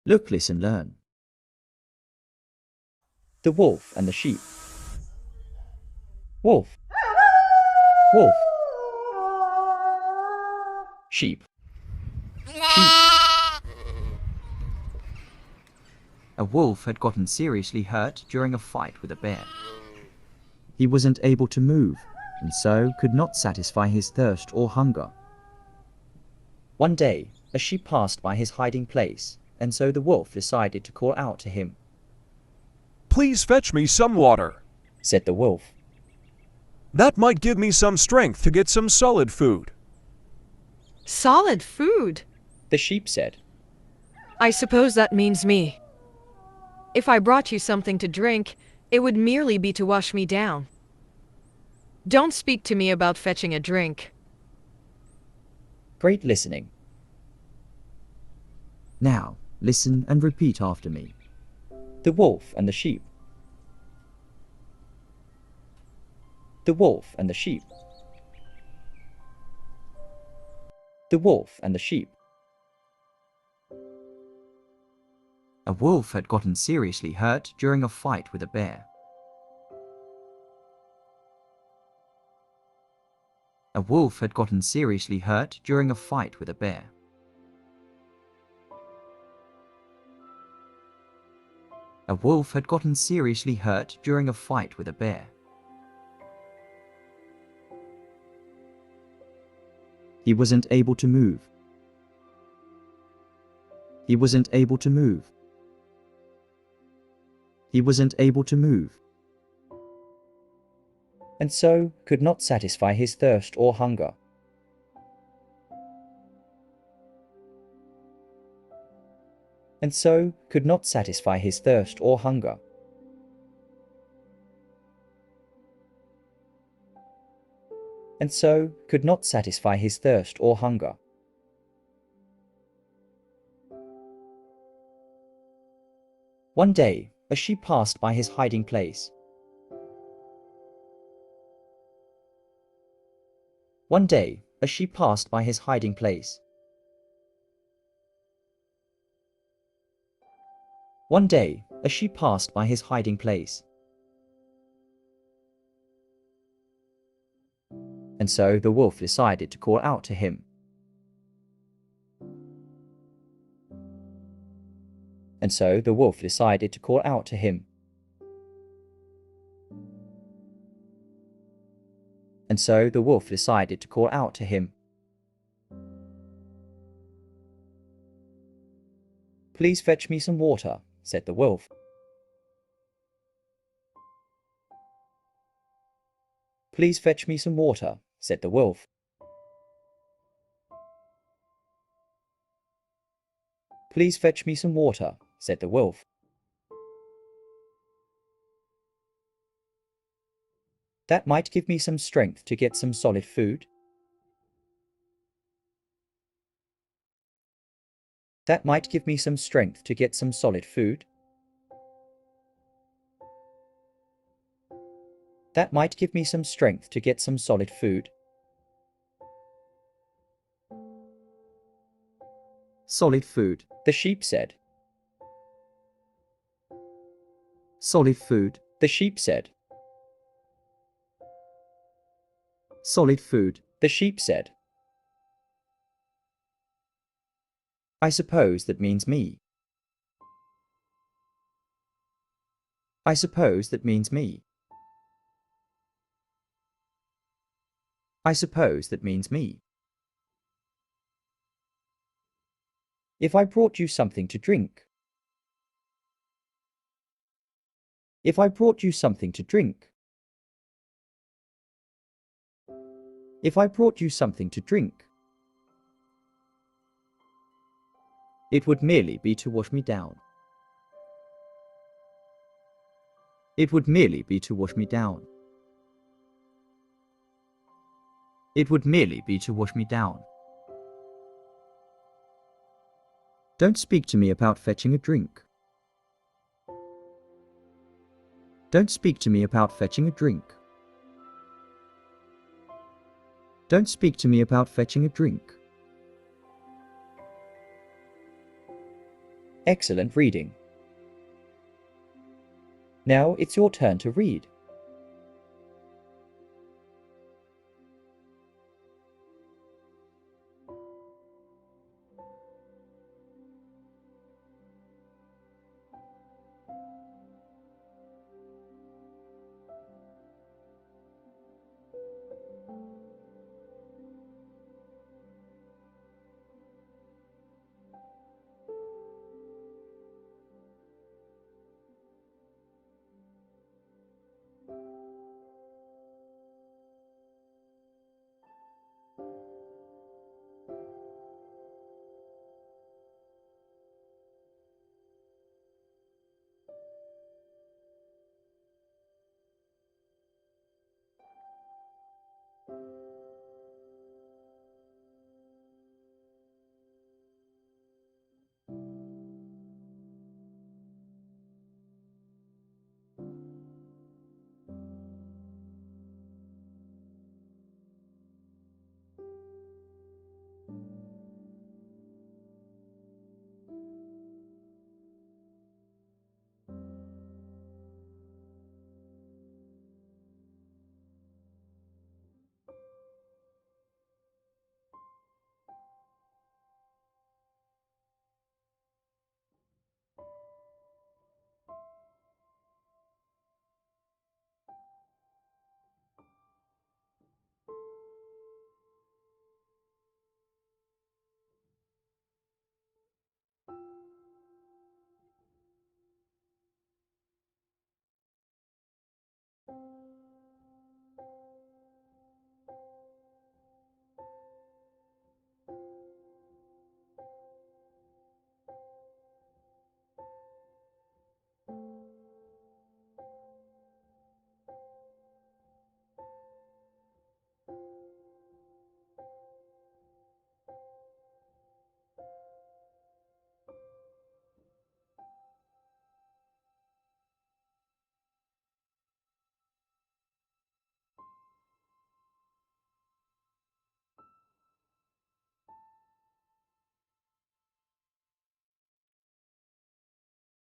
Look, listen, learn. The wolf and the sheep. Wolf, wolf. Sheep, sheep. A wolf had gotten seriously hurt during a fight with a bear. He wasn't able to move, and so could not satisfy his thirst or hunger. One day, a sheep passed by his hiding place, and so the wolf decided to call out to him. "Please fetch me some water," Said the wolf. "That might give me some strength to get some solid food." Solid food? The sheep said. I suppose that means me. If I brought you something to drink, it would merely be to wash me down. Don't speak to me about fetching a drink. Great listening. Now, listen and repeat after me. The wolf and the sheep. The wolf and the sheep. The wolf and the sheep. A wolf had gotten seriously hurt during a fight with a bear. A wolf had gotten seriously hurt during a fight with a bear. A wolf had gotten seriously hurt during a fight with a bear. He wasn't able to move. He wasn't able to move. He wasn't able to move, and so could not satisfy his thirst or hunger. And so could not satisfy his thirst or hunger. And so could not satisfy his thirst or hunger. One day, a sheep passed by his hiding place. One day, a sheep passed by his hiding place. One day, a sheep passed by his hiding place. And so the wolf decided to call out to him. And so the wolf decided to call out to him. And so the wolf decided to call out to him. Please fetch me some water, said the wolf. Please fetch me some water, said the wolf. Please fetch me some water, said the wolf. That might give me some strength to get some solid food. That might give me some strength to get some solid food. That might give me some strength to get some solid food. Solid food, the sheep said. Solid food, the sheep said. Solid food, the sheep said. I suppose that means me. I suppose that means me. I suppose that means me. If I brought you something to drink. If I brought you something to drink. If I brought you something to drink. It would merely be to wash me down. It would merely be to wash me down. It would merely be to wash me down. Don't speak to me about fetching a drink. Don't speak to me about fetching a drink. Don't speak to me about fetching a drink. Excellent reading. Now it's your turn to read.